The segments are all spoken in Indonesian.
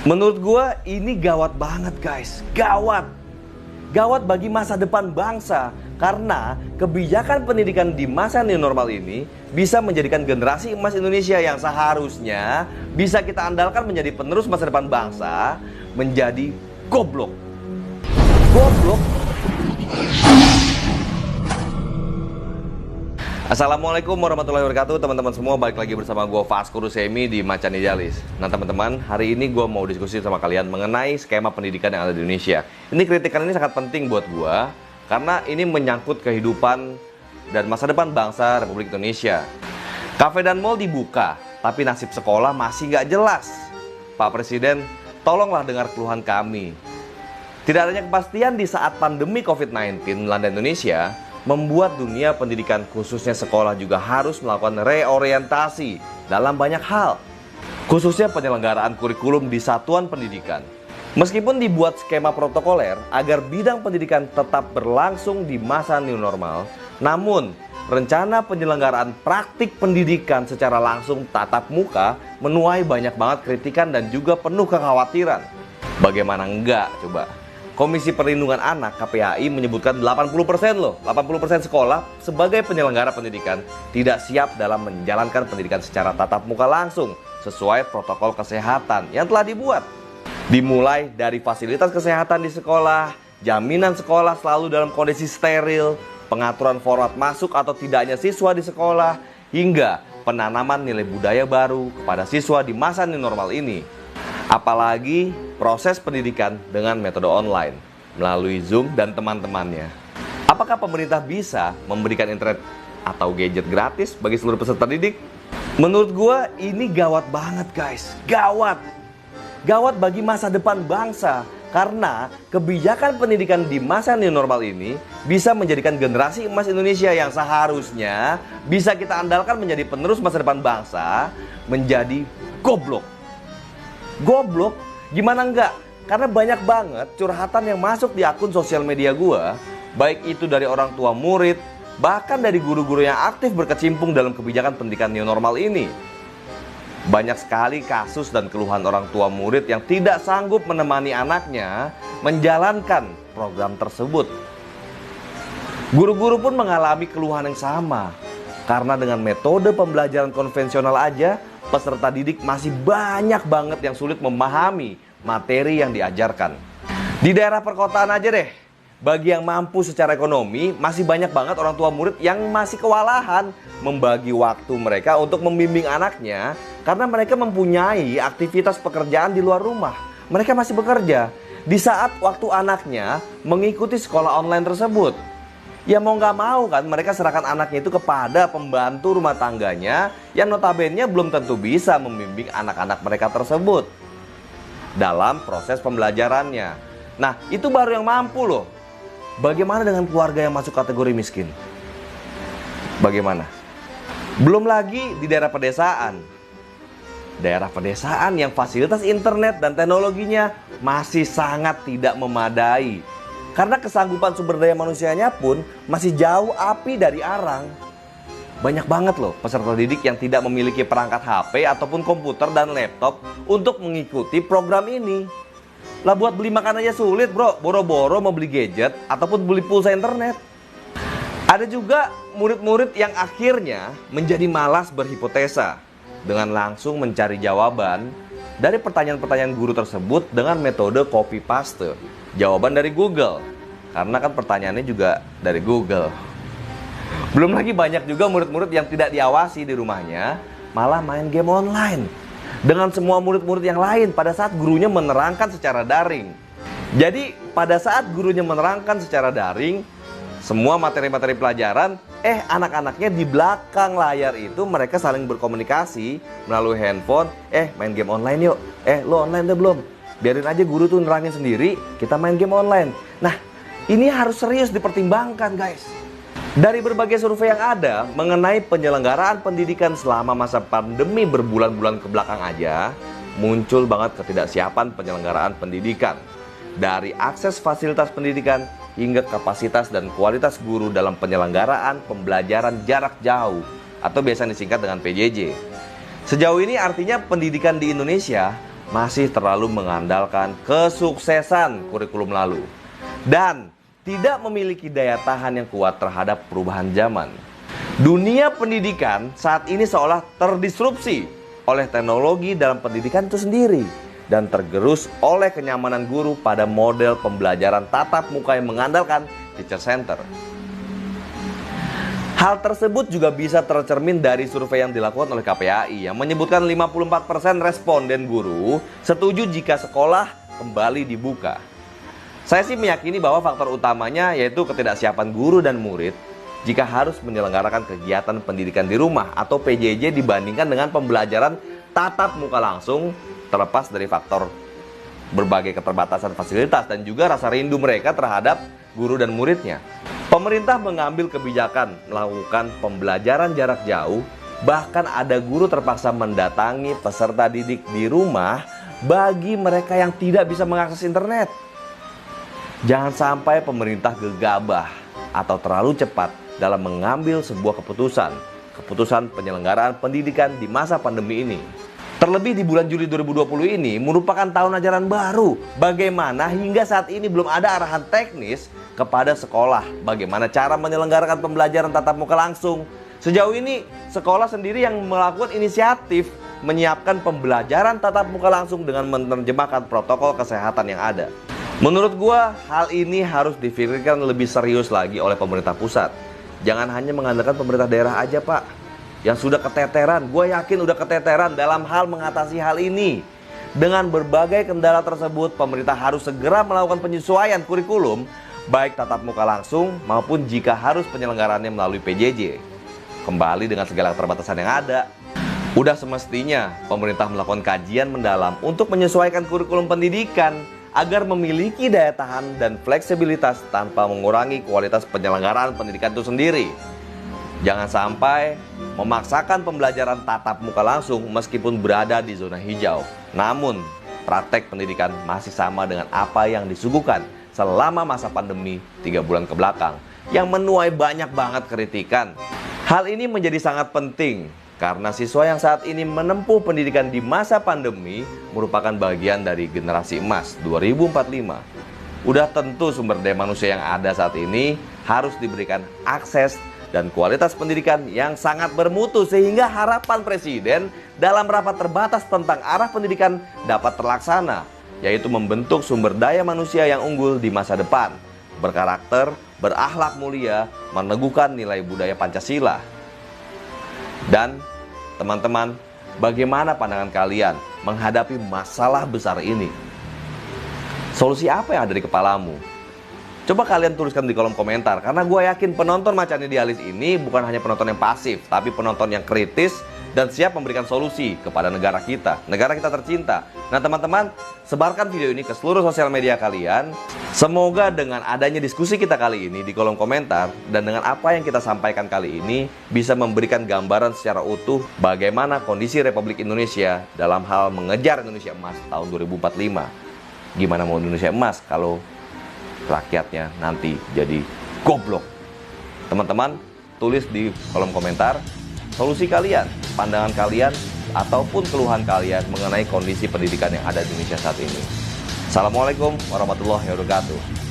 Menurut gua ini gawat banget guys, gawat. Gawat bagi masa depan bangsa karena kebijakan pendidikan di masa new normal ini bisa menjadikan generasi emas Indonesia yang seharusnya bisa kita andalkan menjadi penerus masa depan bangsa menjadi goblok. Goblok. Assalamualaikum warahmatullahi wabarakatuh teman-teman semua, balik lagi bersama gue Vasco Rusemi di Macan Idealis. Nah teman-teman, hari ini gue mau diskusi sama kalian mengenai skema pendidikan yang ada di Indonesia. Ini kritikan ini sangat penting buat gue karena ini menyangkut kehidupan dan masa depan bangsa Republik Indonesia. Kafe dan mal dibuka, tapi nasib sekolah masih nggak jelas. Pak Presiden, tolonglah dengar keluhan kami. Tidak adanya kepastian di saat pandemi COVID-19 melanda Indonesia membuat dunia pendidikan khususnya sekolah juga harus melakukan reorientasi dalam banyak hal, khususnya penyelenggaraan kurikulum di satuan pendidikan. Meskipun dibuat skema protokoler agar bidang pendidikan tetap berlangsung di masa new normal, namun rencana penyelenggaraan praktik pendidikan secara langsung tatap muka menuai banyak banget kritikan dan juga penuh kekhawatiran. Bagaimana enggak coba? Komisi Perlindungan Anak KPAI menyebutkan 80% loh, 80% sekolah sebagai penyelenggara pendidikan tidak siap dalam menjalankan pendidikan secara tatap muka langsung sesuai protokol kesehatan yang telah dibuat. Dimulai dari fasilitas kesehatan di sekolah, jaminan sekolah selalu dalam kondisi steril, pengaturan format masuk atau tidaknya siswa di sekolah, hingga penanaman nilai budaya baru kepada siswa di masa new normal ini. Apalagi proses pendidikan dengan metode online melalui Zoom dan teman-temannya. Apakah pemerintah bisa memberikan internet atau gadget gratis bagi seluruh peserta didik? Menurut gua ini gawat banget guys, gawat. Gawat bagi masa depan bangsa karena kebijakan pendidikan di masa new normal ini bisa menjadikan generasi emas Indonesia yang seharusnya bisa kita andalkan menjadi penerus masa depan bangsa menjadi goblok. Goblok, gimana enggak? Karena banyak banget curhatan yang masuk di akun sosial media gua, baik itu dari orang tua murid, bahkan dari guru-guru yang aktif berkecimpung dalam kebijakan pendidikan new normal ini. Banyak sekali kasus dan keluhan orang tua murid yang tidak sanggup menemani anaknya menjalankan program tersebut. Guru-guru pun mengalami keluhan yang sama, karena dengan metode pembelajaran konvensional aja, peserta didik masih banyak banget yang sulit memahami materi yang diajarkan. Di daerah perkotaan aja deh, bagi yang mampu secara ekonomi, masih banyak banget orang tua murid yang masih kewalahan membagi waktu mereka untuk membimbing anaknya karena mereka mempunyai aktivitas pekerjaan di luar rumah. Mereka masih bekerja di saat waktu anaknya mengikuti sekolah online tersebut. Ya mau nggak mau kan mereka serahkan anaknya itu kepada pembantu rumah tangganya yang notabene belum tentu bisa membimbing anak-anak mereka tersebut dalam proses pembelajarannya. Nah itu baru yang mampu loh. Bagaimana dengan keluarga yang masuk kategori miskin? Bagaimana? Belum lagi di daerah pedesaan. Daerah pedesaan yang fasilitas internet dan teknologinya masih sangat tidak memadai. Karena kesanggupan sumber daya manusianya pun masih jauh api dari arang. Banyak banget loh peserta didik yang tidak memiliki perangkat HP ataupun komputer dan laptop untuk mengikuti program ini. Lah buat beli makan aja sulit bro, boro-boro mau beli gadget ataupun beli pulsa internet. Ada juga murid-murid yang akhirnya menjadi malas berhipotesa dengan langsung mencari jawaban dari pertanyaan-pertanyaan guru tersebut dengan metode copy paste jawaban dari Google, karena kan pertanyaannya juga dari Google. Belum lagi banyak juga murid-murid yang tidak diawasi di rumahnya malah main game online dengan semua murid-murid yang lain pada saat gurunya menerangkan secara daring. Jadi pada saat gurunya menerangkan secara daring semua materi-materi pelajaran, anak-anaknya di belakang layar itu mereka saling berkomunikasi melalui handphone, main game online yuk, lo online deh belum? Biarin aja guru tuh nerangin sendiri, kita main game online. Nah, ini harus serius dipertimbangkan guys. Dari berbagai survei yang ada mengenai penyelenggaraan pendidikan selama masa pandemi berbulan-bulan ke belakang aja, muncul banget ketidaksiapan penyelenggaraan pendidikan. Dari akses fasilitas pendidikan hingga kapasitas dan kualitas guru dalam penyelenggaraan pembelajaran jarak jauh atau biasa disingkat dengan PJJ. Sejauh ini artinya pendidikan di Indonesia masih terlalu mengandalkan kesuksesan kurikulum lalu dan tidak memiliki daya tahan yang kuat terhadap perubahan zaman. Dunia pendidikan saat ini seolah terdisrupsi oleh teknologi dalam pendidikan itu sendiri dan tergerus oleh kenyamanan guru pada model pembelajaran tatap muka yang mengandalkan teacher center. Hal tersebut juga bisa tercermin dari survei yang dilakukan oleh KPAI yang menyebutkan 54% responden guru setuju jika sekolah kembali dibuka. Saya sih meyakini bahwa faktor utamanya yaitu ketidaksiapan guru dan murid jika harus menyelenggarakan kegiatan pendidikan di rumah atau PJJ dibandingkan dengan pembelajaran tatap muka langsung, terlepas dari faktor berbagai keterbatasan fasilitas dan juga rasa rindu mereka terhadap guru dan muridnya. Pemerintah mengambil kebijakan melakukan pembelajaran jarak jauh, bahkan ada guru terpaksa mendatangi peserta didik di rumah bagi mereka yang tidak bisa mengakses internet. Jangan sampai pemerintah gegabah atau terlalu cepat dalam mengambil sebuah keputusan penyelenggaraan pendidikan di masa pandemi ini. Terlebih di bulan Juli 2020 ini merupakan tahun ajaran baru. Bagaimana hingga saat ini belum ada arahan teknis kepada sekolah bagaimana cara menyelenggarakan pembelajaran tatap muka langsung. Sejauh ini sekolah sendiri yang melakukan inisiatif menyiapkan pembelajaran tatap muka langsung dengan menerjemahkan protokol kesehatan yang ada. Menurut gua, hal ini harus dipikirkan lebih serius lagi oleh pemerintah pusat. Jangan hanya mengandalkan pemerintah daerah aja, Pak. Yang sudah keteteran, gue yakin udah keteteran dalam hal mengatasi hal ini. Dengan berbagai kendala tersebut, pemerintah harus segera melakukan penyesuaian kurikulum, baik tatap muka langsung maupun jika harus penyelenggaraannya melalui PJJ. Kembali dengan segala keterbatasan yang ada. Udah semestinya pemerintah melakukan kajian mendalam untuk menyesuaikan kurikulum pendidikan agar memiliki daya tahan dan fleksibilitas tanpa mengurangi kualitas penyelenggaraan pendidikan itu sendiri. Jangan sampai memaksakan pembelajaran tatap muka langsung meskipun berada di zona hijau. Namun, praktek pendidikan masih sama dengan apa yang disuguhkan selama masa pandemi 3 bulan ke belakang yang menuai banyak banget kritikan. Hal ini menjadi sangat penting karena siswa yang saat ini menempuh pendidikan di masa pandemi merupakan bagian dari generasi emas 2045. Udah tentu sumber daya manusia yang ada saat ini harus diberikan akses dan kualitas pendidikan yang sangat bermutu sehingga harapan Presiden dalam rapat terbatas tentang arah pendidikan dapat terlaksana, yaitu membentuk sumber daya manusia yang unggul di masa depan, berkarakter, berakhlak mulia, meneguhkan nilai budaya Pancasila. Dan teman-teman, bagaimana pandangan kalian menghadapi masalah besar ini? Solusi apa yang ada di kepalamu? Coba kalian tuliskan di kolom komentar, karena gue yakin penonton Macan Idealis ini bukan hanya penonton yang pasif, tapi penonton yang kritis dan siap memberikan solusi kepada negara kita tercinta. Nah teman-teman, sebarkan video ini ke seluruh sosial media kalian. Semoga dengan adanya diskusi kita kali ini di kolom komentar dan dengan apa yang kita sampaikan kali ini bisa memberikan gambaran secara utuh bagaimana kondisi Republik Indonesia dalam hal mengejar Indonesia Emas tahun 2045. Gimana mau Indonesia Emas kalau rakyatnya nanti jadi goblok? Teman-teman, tulis di kolom komentar solusi kalian, pandangan kalian, ataupun keluhan kalian mengenai kondisi pendidikan yang ada di Indonesia saat ini. Assalamualaikum warahmatullahi wabarakatuh.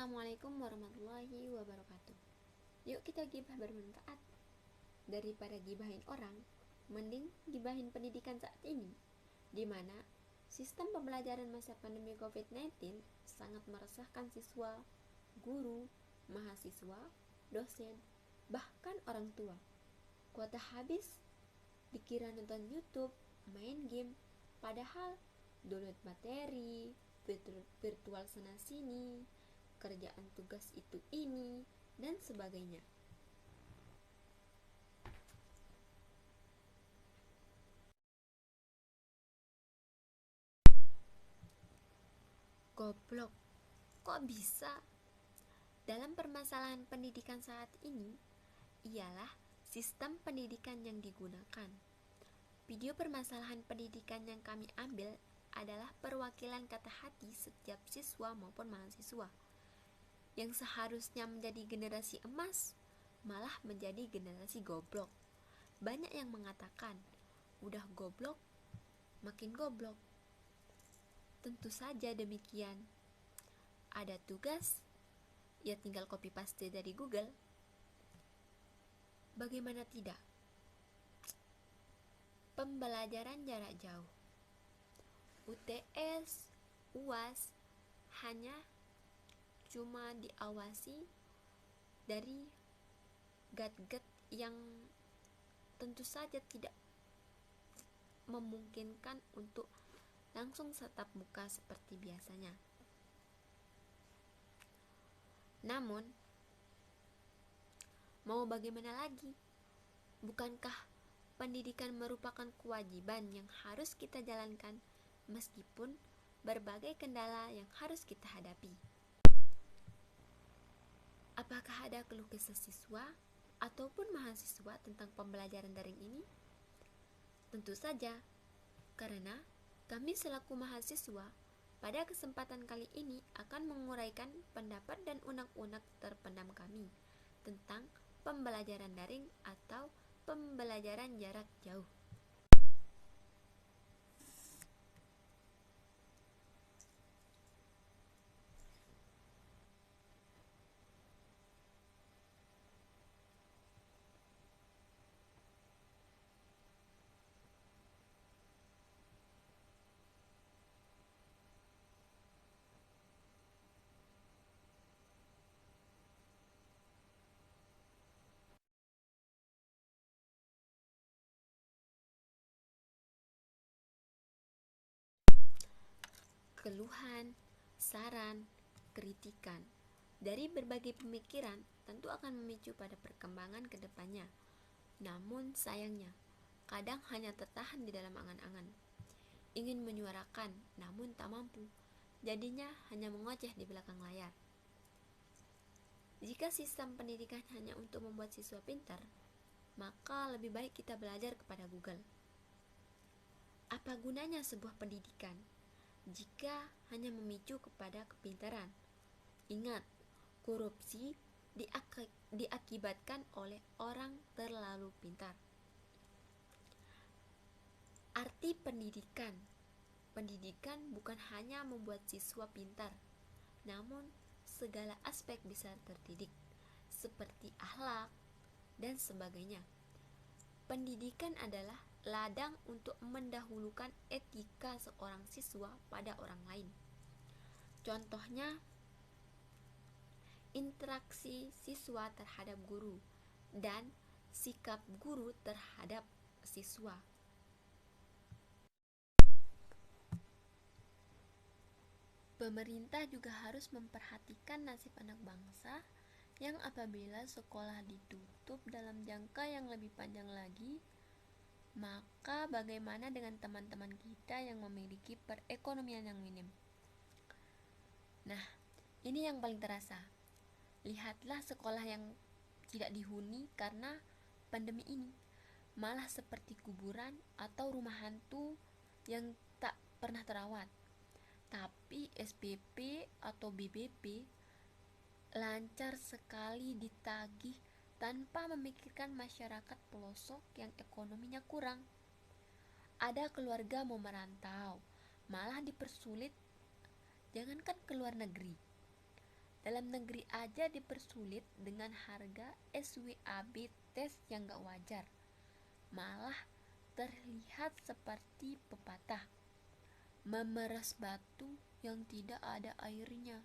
Assalamualaikum warahmatullahi wabarakatuh. Yuk kita gibah bermanfaat. Daripada gibahin orang, mending gibahin pendidikan saat ini, di mana sistem pembelajaran masa pandemi COVID-19 sangat meresahkan siswa, guru, mahasiswa, dosen, bahkan orang tua. Kuota habis, dikira nonton YouTube, main game, padahal download materi, virtual sana sini, kerjaan tugas itu ini, dan sebagainya. Goblok, kok bisa? Dalam permasalahan pendidikan saat ini, ialah sistem pendidikan yang digunakan. Video permasalahan pendidikan yang kami ambil adalah perwakilan kata hati setiap siswa maupun mahasiswa yang seharusnya menjadi generasi emas, malah menjadi generasi goblok. Banyak yang mengatakan, udah goblok, makin goblok. Tentu saja demikian. Ada tugas, ya tinggal copy paste dari Google. Bagaimana tidak? Pembelajaran jarak jauh, UTS, UAS, hanya cuma diawasi dari gadget yang tentu saja tidak memungkinkan untuk langsung tatap muka seperti biasanya. Namun, mau bagaimana lagi? Bukankah pendidikan merupakan kewajiban yang harus kita jalankan meskipun berbagai kendala yang harus kita hadapi? Apakah ada keluh kesah siswa ataupun mahasiswa tentang pembelajaran daring ini? Tentu saja, karena kami selaku mahasiswa pada kesempatan kali ini akan menguraikan pendapat dan unek-unek terpendam kami tentang pembelajaran daring atau pembelajaran jarak jauh. Keluhan, saran, kritikan dari berbagai pemikiran tentu akan memicu pada perkembangan ke depannya. Namun sayangnya, kadang hanya tertahan di dalam angan-angan. Ingin menyuarakan, namun tak mampu. Jadinya hanya mengoceh di belakang layar. Jika sistem pendidikan hanya untuk membuat siswa pintar, maka lebih baik kita belajar kepada Google. Apa gunanya sebuah pendidikan jika hanya memicu kepada kepintaran? Ingat, korupsi diakibatkan oleh orang terlalu pintar. Arti pendidikan. Pendidikan bukan hanya membuat siswa pintar, namun segala aspek bisa terdidik, seperti akhlak dan sebagainya. Pendidikan adalah ladang untuk mendahulukan etika seorang siswa pada orang lain. Contohnya, interaksi siswa terhadap guru dan sikap guru terhadap siswa. Pemerintah juga harus memperhatikan nasib anak bangsa yang apabila sekolah ditutup dalam jangka yang lebih panjang lagi, maka bagaimana dengan teman-teman kita yang memiliki perekonomian yang minim? Nah, ini yang paling terasa. Lihatlah sekolah yang tidak dihuni karena pandemi ini, malah seperti kuburan atau rumah hantu yang tak pernah terawat. Tapi SPP atau BBP lancar sekali ditagih tanpa memikirkan masyarakat pelosok yang ekonominya kurang. Ada keluarga mau merantau, malah dipersulit, jangankan ke luar negeri. Dalam negeri aja dipersulit dengan harga SWAB tes yang gak wajar. Malah terlihat seperti pepatah, memeras batu yang tidak ada airnya.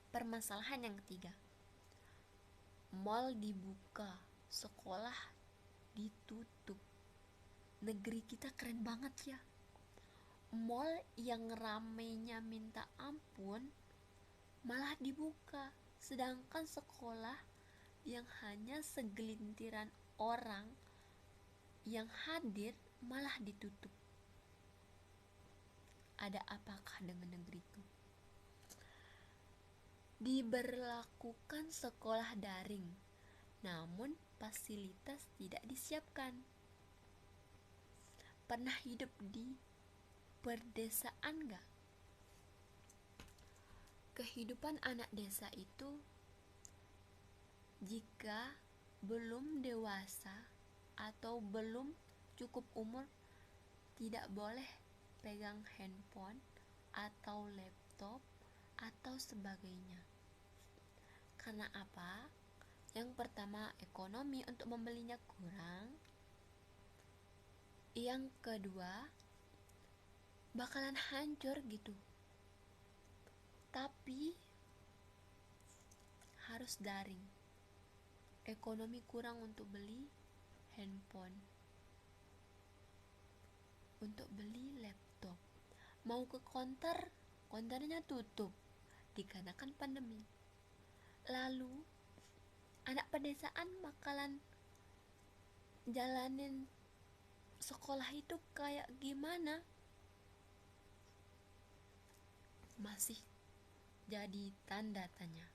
Permasalahan yang ketiga, mal dibuka, sekolah ditutup. Negeri kita keren banget ya. Mall yang ramainya minta ampun malah dibuka, sedangkan sekolah yang hanya segelintiran orang yang hadir malah ditutup. Ada apakah dengan negeriku? Diberlakukan sekolah daring, namun fasilitas tidak disiapkan. Pernah hidup di perdesaan gak? Kehidupan anak desa itu jika belum dewasa atau belum cukup umur tidak boleh pegang handphone atau laptop atau sebagainya. Karena apa? Yang pertama, ekonomi untuk membelinya kurang. Yang kedua, bakalan hancur gitu. Tapi harus daring. Ekonomi kurang untuk beli handphone, untuk beli laptop. Mau ke konternya tutup dikarenakan pandemi. Lalu anak pedesaan bakalan jalanin sekolah itu kayak gimana? Masih jadi tanda tanya.